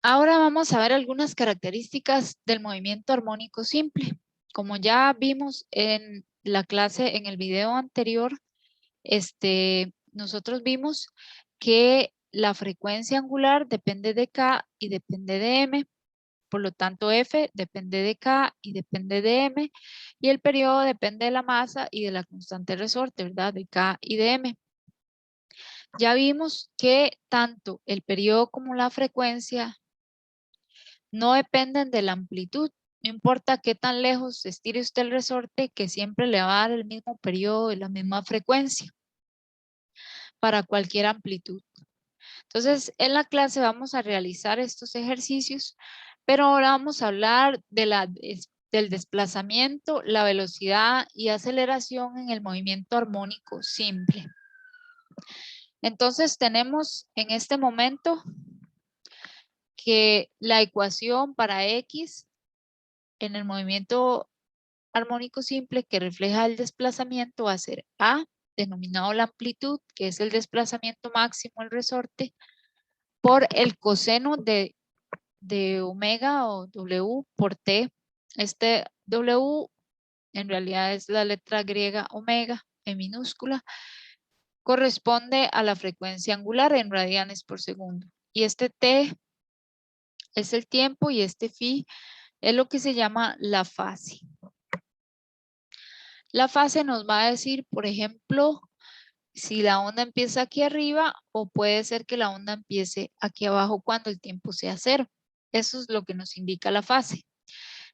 Ahora vamos a ver algunas características del movimiento armónico simple. Como ya vimos en la clase, en el video anterior, nosotros vimos que la frecuencia angular depende de K y depende de M. Por lo tanto, F depende de K y depende de M. Y el periodo depende de la masa y de la constante resorte, ¿verdad? De K y de M. Ya vimos que tanto el periodo como la frecuencia no dependen de la amplitud. No importa qué tan lejos estire usted el resorte, que siempre le va a dar el mismo periodo y la misma frecuencia para cualquier amplitud. Entonces, en la clase vamos a realizar estos ejercicios, pero ahora vamos a hablar del desplazamiento, la velocidad y aceleración en el movimiento armónico simple. Entonces, tenemos en este momento que la ecuación para X en el movimiento armónico simple que refleja el desplazamiento va a ser A, denominado la amplitud, que es el desplazamiento máximo del resorte, por el coseno de omega o W por T. Este W en realidad es la letra griega omega en minúscula, corresponde a la frecuencia angular en radianes por segundo. Y este T es el tiempo y este phi es lo que se llama la fase. La fase nos va a decir, por ejemplo, si la onda empieza aquí arriba o puede ser que la onda empiece aquí abajo cuando el tiempo sea cero. Eso es lo que nos indica la fase.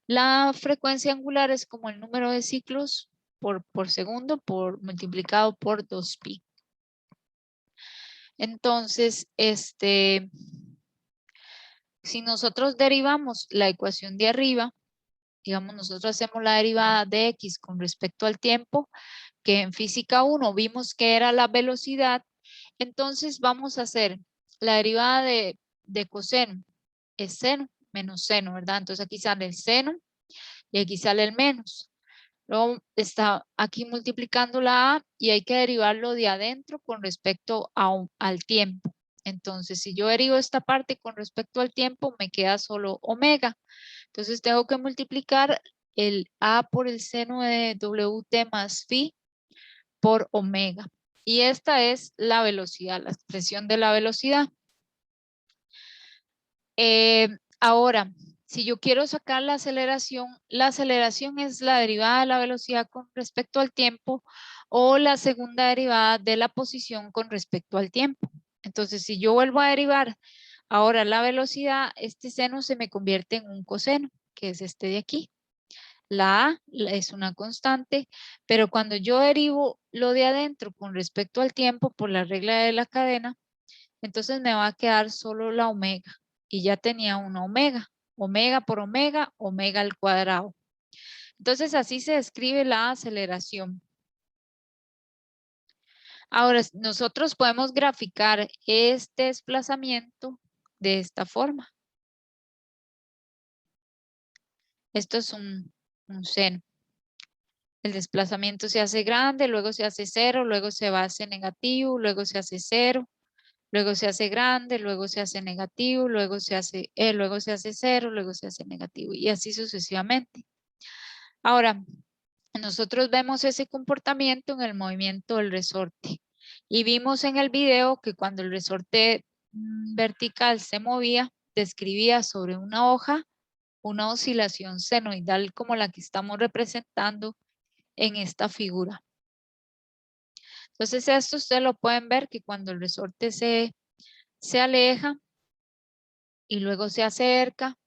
La frecuencia angular es como el número de ciclos por segundo multiplicado por 2pi. Entonces, si nosotros derivamos la ecuación de arriba, digamos, nosotros hacemos la derivada de x con respecto al tiempo, que en física 1 vimos que era la velocidad, entonces vamos a hacer la derivada de coseno, es seno menos seno, ¿verdad? Entonces aquí sale el seno y aquí sale el menos. Luego está aquí multiplicando la A y hay que derivarlo de adentro con respecto al tiempo. Entonces, si yo derivo esta parte con respecto al tiempo, me queda solo omega. Entonces, tengo que multiplicar el A por el seno de WT más phi por omega. Y esta es la velocidad, la expresión de la velocidad. Ahora, si yo quiero sacar la aceleración es la derivada de la velocidad con respecto al tiempo o la segunda derivada de la posición con respecto al tiempo. Entonces, si yo vuelvo a derivar ahora la velocidad, este seno se me convierte en un coseno, que es este de aquí. La A es una constante, pero cuando yo derivo lo de adentro con respecto al tiempo por la regla de la cadena, entonces me va a quedar solo la omega. Y ya tenía una omega. Omega por omega, omega al cuadrado. Entonces así se describe la aceleración. Ahora, nosotros podemos graficar este desplazamiento de esta forma. Esto es un seno. El desplazamiento se hace grande, luego se hace cero, luego se hace negativo, luego se hace cero, luego se hace grande, luego se hace negativo, luego se hace cero, luego se hace negativo y así sucesivamente. Ahora, nosotros vemos ese comportamiento en el movimiento del resorte y vimos en el video que cuando el resorte vertical se movía, describía sobre una hoja una oscilación senoidal como la que estamos representando en esta figura. Entonces esto ustedes lo pueden ver que cuando el resorte se aleja y luego se acerca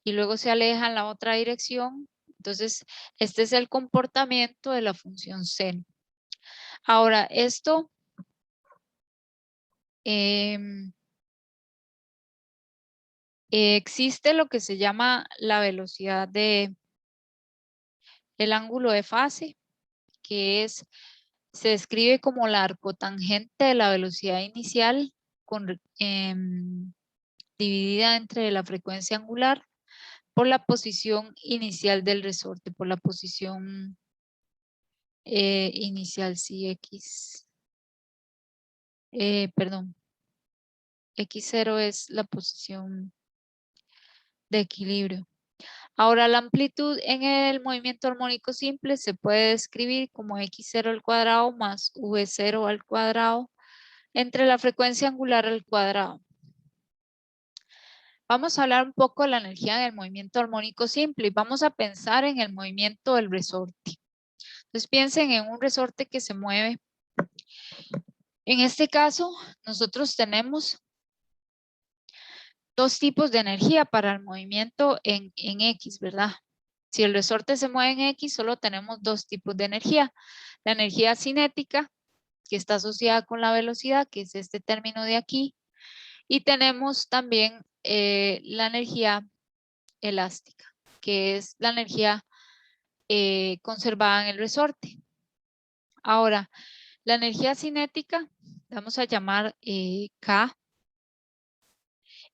y luego se aleja en la otra dirección, entonces este es el comportamiento de la función seno. Ahora esto existe lo que se llama la velocidad el ángulo de fase, que se describe como la arcotangente de la velocidad inicial dividida entre la frecuencia angular por la posición inicial del resorte, por la posición inicial, sí, perdón, x0 es la posición de equilibrio. Ahora la amplitud en el movimiento armónico simple se puede describir como x0 al cuadrado más v0 al cuadrado entre la frecuencia angular al cuadrado. Vamos a hablar un poco de la energía del movimiento armónico simple y vamos a pensar en el movimiento del resorte. Entonces piensen en un resorte que se mueve. En este caso, nosotros tenemos dos tipos de energía para el movimiento en X, ¿verdad? Si el resorte se mueve en X, solo tenemos dos tipos de energía. La energía cinética, que está asociada con la velocidad, que es este término de aquí. Y tenemos también la energía elástica, que es la energía conservada en el resorte. Ahora, la energía cinética, vamos a llamar K,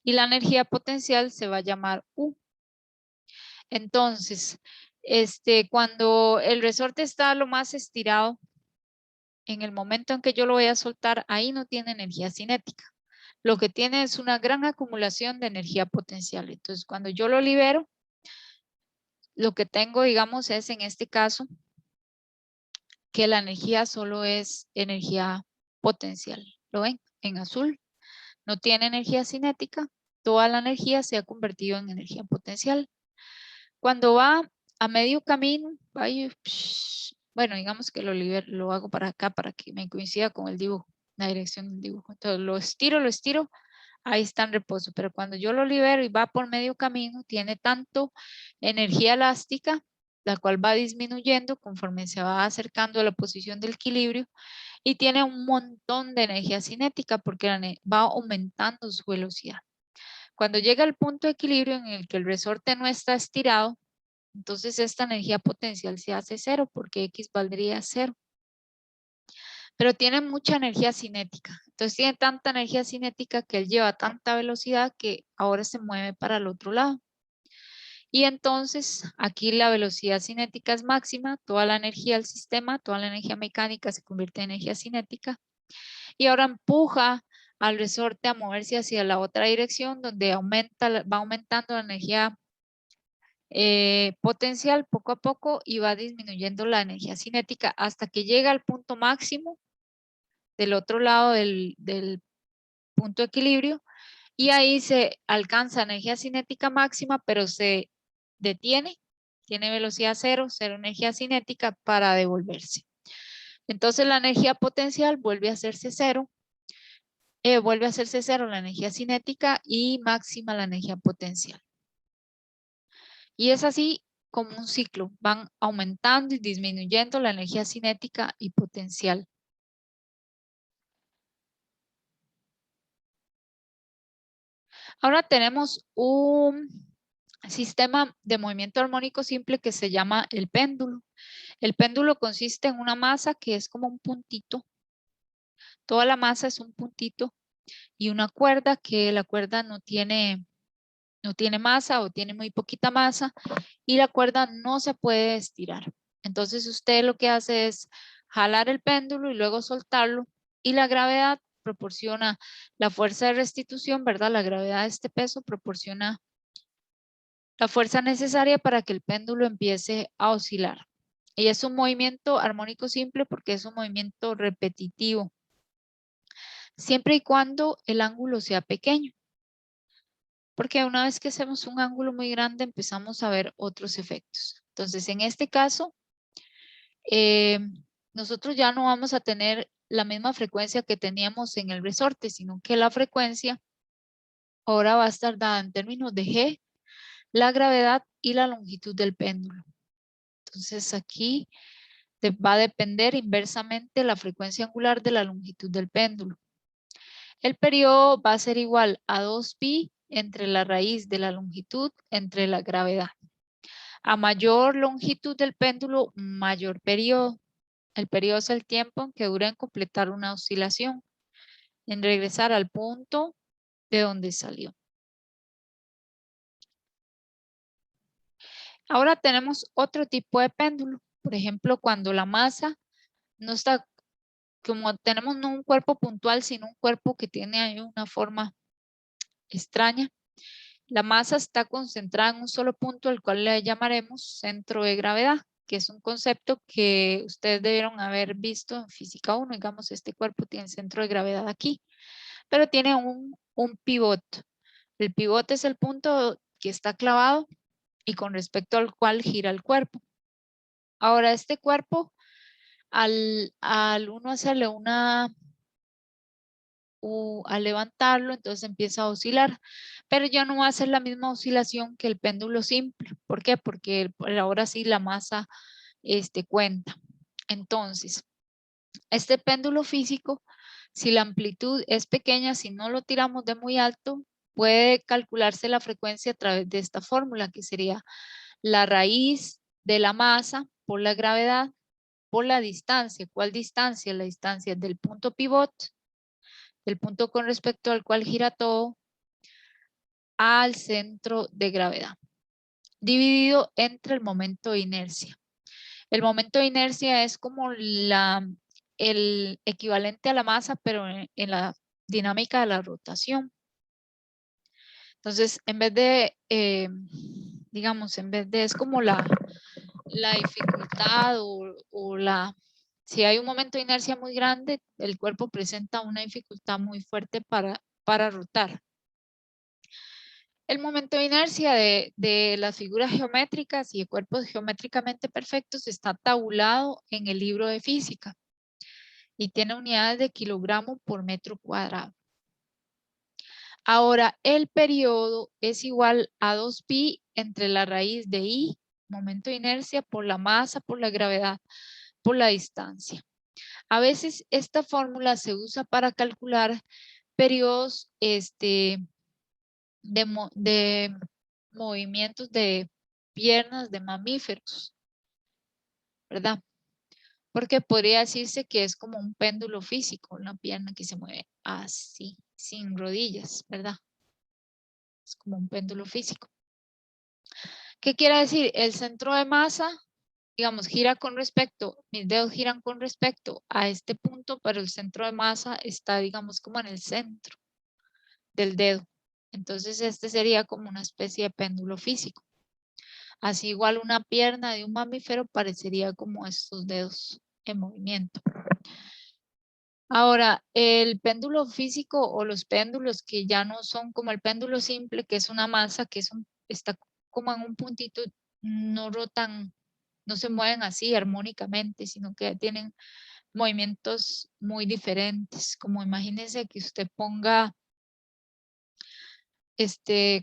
y la energía potencial se va a llamar U. Entonces, cuando el resorte está lo más estirado, en el momento en que yo lo voy a soltar, ahí no tiene energía cinética. Lo que tiene es una gran acumulación de energía potencial. Entonces, cuando yo lo libero, lo que tengo, digamos, es en este caso que la energía solo es energía potencial. ¿Lo ven? En azul. No tiene energía cinética. Toda la energía se ha convertido en energía potencial. Cuando va a medio camino, bueno, digamos que lo hago para acá para que me coincida con el dibujo, la dirección del dibujo. Entonces lo estiro, ahí está en reposo. Pero cuando yo lo libero y va por medio camino, tiene tanto energía elástica, la cual va disminuyendo conforme se va acercando a la posición del equilibrio, y tiene un montón de energía cinética porque va aumentando su velocidad. Cuando llega al punto de equilibrio en el que el resorte no está estirado, entonces esta energía potencial se hace cero porque X valdría cero. Pero tiene mucha energía cinética. Entonces tiene tanta energía cinética que él lleva tanta velocidad que ahora se mueve para el otro lado. Y entonces aquí la velocidad cinética es máxima, toda la energía del sistema, toda la energía mecánica se convierte en energía cinética. Y ahora empuja al resorte a moverse hacia la otra dirección donde va aumentando la energía potencial poco a poco y va disminuyendo la energía cinética hasta que llega al punto máximo del otro lado del punto de equilibrio, y ahí se alcanza energía cinética máxima, pero se detiene, tiene velocidad cero, cero energía cinética para devolverse. Entonces la energía potencial vuelve a hacerse cero la energía cinética y máxima la energía potencial. Y es así como un ciclo, van aumentando y disminuyendo la energía cinética y potencial. Ahora tenemos un sistema de movimiento armónico simple que se llama el péndulo. El péndulo consiste en una masa que es como un puntito. Toda la masa es un puntito y una cuerda que la cuerda no tiene masa o tiene muy poquita masa y la cuerda no se puede estirar. Entonces usted lo que hace es jalar el péndulo y luego soltarlo, y la gravedad proporciona la fuerza de restitución, ¿verdad? La gravedad de este peso proporciona la fuerza necesaria para que el péndulo empiece a oscilar. Y es un movimiento armónico simple porque es un movimiento repetitivo, siempre y cuando el ángulo sea pequeño. Porque una vez que hacemos un ángulo muy grande empezamos a ver otros efectos. Entonces, en este caso, nosotros ya no vamos a tener la misma frecuencia que teníamos en el resorte, sino que la frecuencia ahora va a estar dada en términos de G, la gravedad y la longitud del péndulo. Entonces, aquí va a depender inversamente la frecuencia angular de la longitud del péndulo. El periodo va a ser igual a 2pi entre la raíz de la longitud entre la gravedad. A mayor longitud del péndulo, mayor periodo. El periodo es el tiempo en que dura en completar una oscilación, en regresar al punto de donde salió. Ahora tenemos otro tipo de péndulo. Por ejemplo, cuando la masa no está, como tenemos no un cuerpo puntual, sino un cuerpo que tiene ahí una forma extraña. La masa está concentrada en un solo punto, al cual le llamaremos centro de gravedad, que es un concepto que ustedes debieron haber visto en física 1. Digamos, este cuerpo tiene centro de gravedad aquí, pero tiene un pivote. El pivote es el punto que está clavado y con respecto al cual gira el cuerpo. Ahora, este cuerpo, al uno hacerle al levantarlo, entonces empieza a oscilar, pero ya no va a ser la misma oscilación que el péndulo simple. ¿Por qué? Porque ahora sí la masa cuenta. Entonces, este péndulo físico, si la amplitud es pequeña, si no lo tiramos de muy alto, puede calcularse la frecuencia a través de esta fórmula, que sería la raíz de la masa por la gravedad por la distancia. ¿Cuál distancia? La distancia del punto pivot, del punto con respecto al cual gira todo, al centro de gravedad, dividido entre el momento de inercia. El momento de inercia es como el equivalente a la masa, pero en la dinámica de la rotación. Entonces, en vez de, digamos, es como la dificultad si hay un momento de inercia muy grande, el cuerpo presenta una dificultad muy fuerte para rotar. El momento de inercia de las figuras geométricas y de cuerpos geométricamente perfectos está tabulado en el libro de física y tiene unidades de kilogramo por metro cuadrado. Ahora, el periodo es igual a 2pi entre la raíz de I, momento de inercia, por la masa, por la gravedad, por la distancia. A veces esta fórmula se usa para calcular periodos de movimientos de piernas de mamíferos, ¿verdad? Porque podría decirse que es como un péndulo físico, una pierna que se mueve así, sin rodillas, ¿verdad? Es como un péndulo físico. ¿Qué quiere decir? El centro de masa, digamos, gira con respecto, mis dedos giran con respecto a este punto, pero el centro de masa está, digamos, como en el centro del dedo. Entonces, este sería como una especie de péndulo físico. Así igual una pierna de un mamífero parecería como estos dedos en movimiento. Ahora, el péndulo físico o los péndulos que ya no son como el péndulo simple, que es una masa que está como en un puntito, no rotan, no se mueven así armónicamente, sino que tienen movimientos muy diferentes. Como imagínense que usted ponga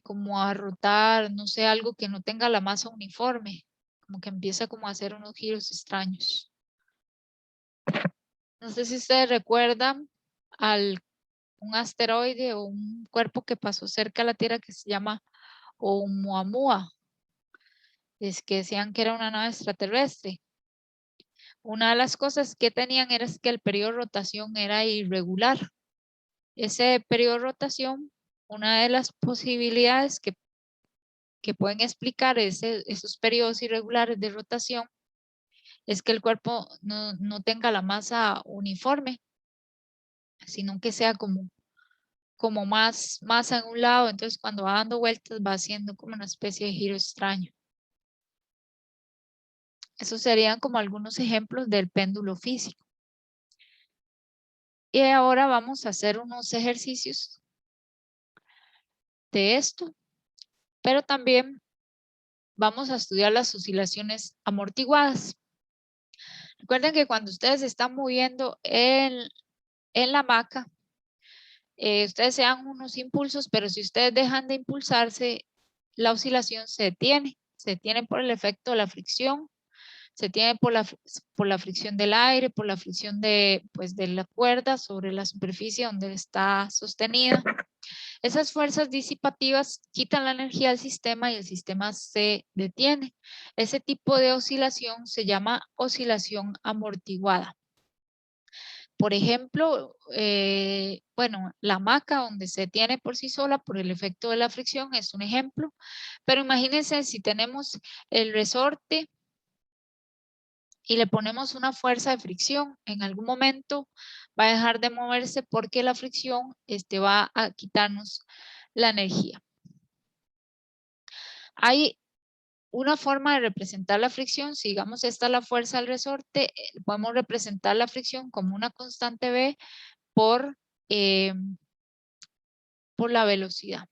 como a rotar, no sé, algo que no tenga la masa uniforme, como que empieza como a hacer unos giros extraños. No sé si ustedes recuerdan un asteroide o un cuerpo que pasó cerca de la Tierra que se llama Oumuamua. Es que decían que era una nave extraterrestre. Una de las cosas que tenían era que el periodo de rotación era irregular. Ese periodo de rotación, una de las posibilidades que pueden explicar esos periodos irregulares de rotación es que el cuerpo no tenga la masa uniforme, sino que sea como más masa en un lado. Entonces, cuando va dando vueltas, va haciendo como una especie de giro extraño. Esos serían como algunos ejemplos del péndulo físico. Y ahora vamos a hacer unos ejercicios de esto, pero también vamos a estudiar las oscilaciones amortiguadas. Recuerden que cuando ustedes están moviendo en la hamaca, ustedes se dan unos impulsos, pero si ustedes dejan de impulsarse, la oscilación se detiene. Se detiene por el efecto de la fricción, se detiene por la fricción del aire, por la fricción de la cuerda sobre la superficie donde está sostenida. Esas fuerzas disipativas quitan la energía del sistema y el sistema se detiene. Ese tipo de oscilación se llama oscilación amortiguada. Por ejemplo, la hamaca donde se tiene por sí sola por el efecto de la fricción es un ejemplo, pero imagínense si tenemos el resorte y le ponemos una fuerza de fricción, en algún momento va a dejar de moverse porque la fricción va a quitarnos la energía. Hay una forma de representar la fricción. Si digamos esta es la fuerza del resorte, podemos representar la fricción como una constante V por la velocidad.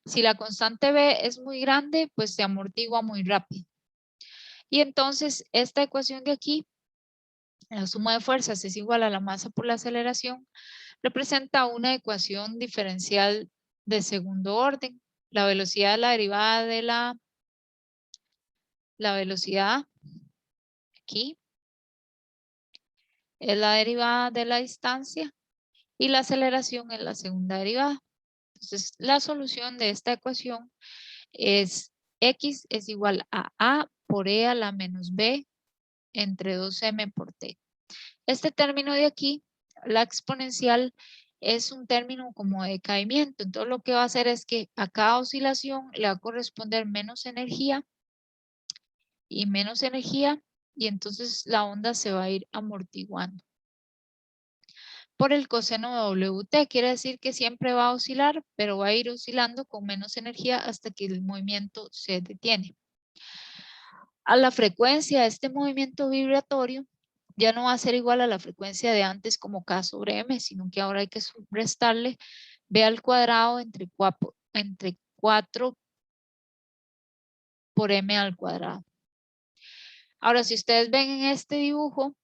Si la constante V es muy grande, pues se amortigua muy rápido. Y entonces esta ecuación de aquí, la suma de fuerzas es igual a la masa por la aceleración, representa una ecuación diferencial de segundo orden. La velocidad es la derivada de la velocidad, aquí, es la derivada de la distancia y la aceleración es la segunda derivada. Entonces, la solución de esta ecuación es X es igual a A por E a la menos B entre 2M por T. Este término de aquí, la exponencial, es un término como de decaimiento. Entonces, lo que va a hacer es que a cada oscilación le va a corresponder menos energía y menos energía, y entonces la onda se va a ir amortiguando. Por el coseno de WT, quiere decir que siempre va a oscilar, pero va a ir oscilando con menos energía hasta que el movimiento se detiene. A la frecuencia de este movimiento vibratorio ya no va a ser igual a la frecuencia de antes como K sobre M, sino que ahora hay que restarle B al cuadrado entre 4 por M al cuadrado. Ahora, si ustedes ven en este dibujo,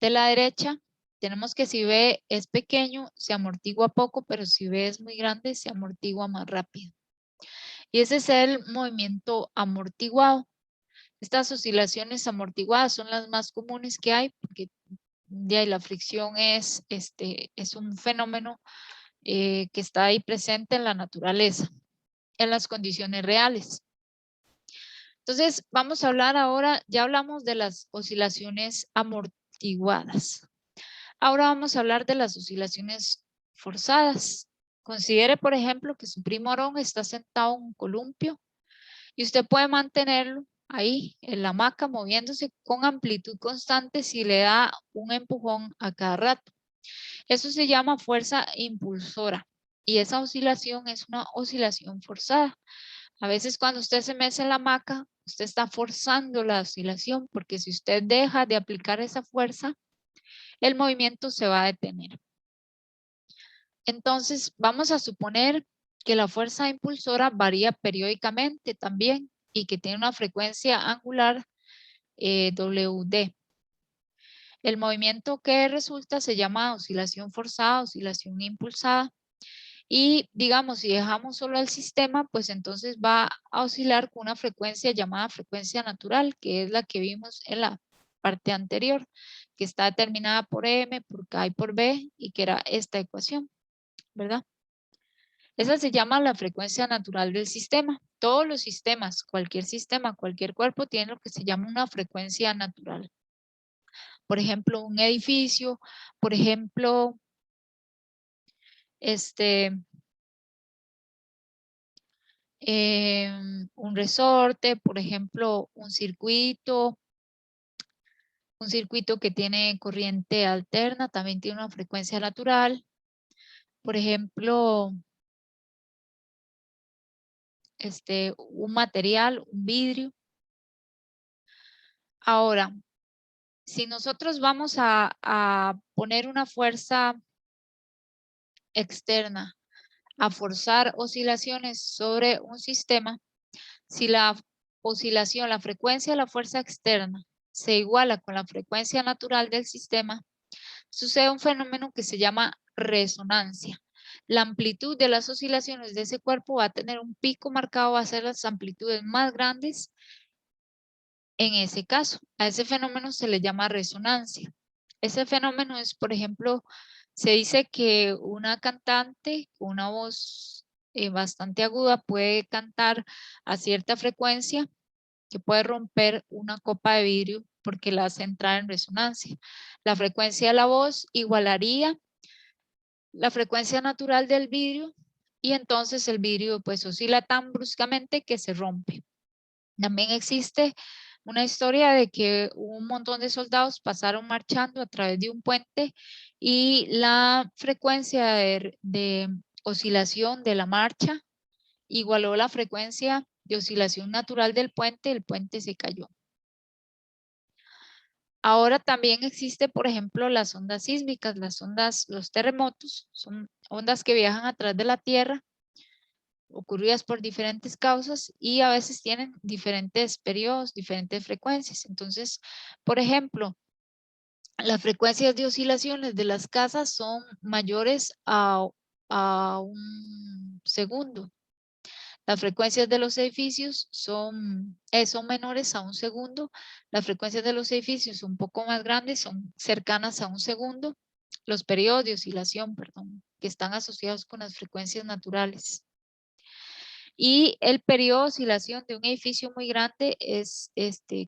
de la derecha, tenemos que si B es pequeño, se amortigua poco, pero si B es muy grande, se amortigua más rápido. Y ese es el movimiento amortiguado. Estas oscilaciones amortiguadas son las más comunes que hay, porque de ahí la fricción es un fenómeno que está ahí presente en la naturaleza, en las condiciones reales. Entonces, vamos a hablar ahora, ya hablamos de las oscilaciones amortiguadas. Ahora vamos a hablar de las oscilaciones forzadas. Considere, por ejemplo, que su primo Aarón está sentado en un columpio y usted puede mantenerlo ahí en la hamaca moviéndose con amplitud constante si le da un empujón a cada rato. Eso se llama fuerza impulsora y esa oscilación es una oscilación forzada. A veces cuando usted se mece en la hamaca, usted está forzando la oscilación porque si usted deja de aplicar esa fuerza, el movimiento se va a detener. Entonces, vamos a suponer que la fuerza impulsora varía periódicamente también y que tiene una frecuencia angular WD. El movimiento que resulta se llama oscilación forzada, oscilación impulsada. Y digamos, si dejamos solo el sistema, pues entonces va a oscilar con una frecuencia llamada frecuencia natural, que es la que vimos en la parte anterior, que está determinada por M, por K y por B, y que era esta ecuación, ¿verdad? Esa se llama la frecuencia natural del sistema. Todos los sistemas, cualquier cuerpo tiene lo que se llama una frecuencia natural. Por ejemplo, un edificio, por ejemplo, un resorte, por ejemplo, un circuito que tiene corriente alterna, también tiene una frecuencia natural. Por ejemplo, un material, un vidrio. Ahora, si nosotros vamos a poner una fuerza externa a forzar oscilaciones sobre un sistema, si la oscilación, la frecuencia de la fuerza externa se iguala con la frecuencia natural del sistema, sucede un fenómeno que se llama resonancia. La amplitud de las oscilaciones de ese cuerpo va a tener un pico marcado, va a ser las amplitudes más grandes. En ese caso, a ese fenómeno se le llama resonancia. Ese fenómeno es, por ejemplo, se dice que una cantante con una voz bastante aguda puede cantar a cierta frecuencia que puede romper una copa de vidrio porque la hace entrar en resonancia. La frecuencia de la voz igualaría la frecuencia natural del vidrio y entonces el vidrio pues oscila tan bruscamente que se rompe. También existe una historia de que un montón de soldados pasaron marchando a través de un puente y la frecuencia de oscilación de la marcha, igualó la frecuencia de oscilación natural del puente, el puente se cayó. Ahora también existe, por ejemplo, las ondas sísmicas, las ondas, los terremotos, son ondas que viajan a través de la Tierra, ocurridas por diferentes causas y a veces tienen diferentes periodos, diferentes frecuencias. Entonces, por ejemplo, las frecuencias de oscilaciones de las casas son mayores a un segundo. Las frecuencias de los edificios son menores a un segundo. Las frecuencias de los edificios son un poco más grandes, son cercanas a un segundo. Los periodos de oscilación, perdón, que están asociados con las frecuencias naturales. Y el periodo de oscilación de un edificio muy grande es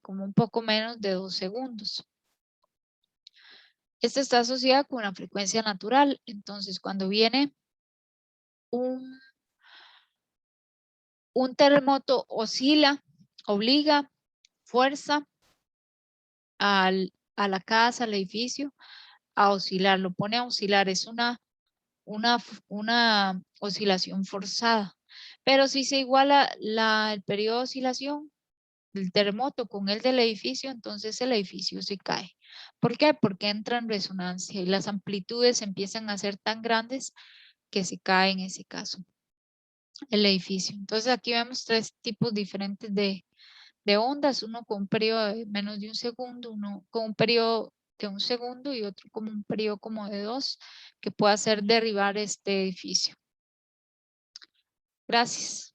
como un poco menos de 2 segundos. Esta está asociada con la frecuencia natural. Entonces, cuando viene un terremoto, oscila, obliga, fuerza a la casa, al edificio, a oscilar, lo pone a oscilar. Es una oscilación forzada. Pero si se iguala el periodo de oscilación del terremoto con el del edificio, entonces el edificio se cae. ¿Por qué? Porque entra en resonancia y las amplitudes empiezan a ser tan grandes que se cae en ese caso el edificio. Entonces aquí vemos 3 tipos diferentes de ondas, uno con un periodo de menos de un segundo, uno con un periodo de un segundo y otro como un periodo como de 2 que puede hacer derribar este edificio. Gracias.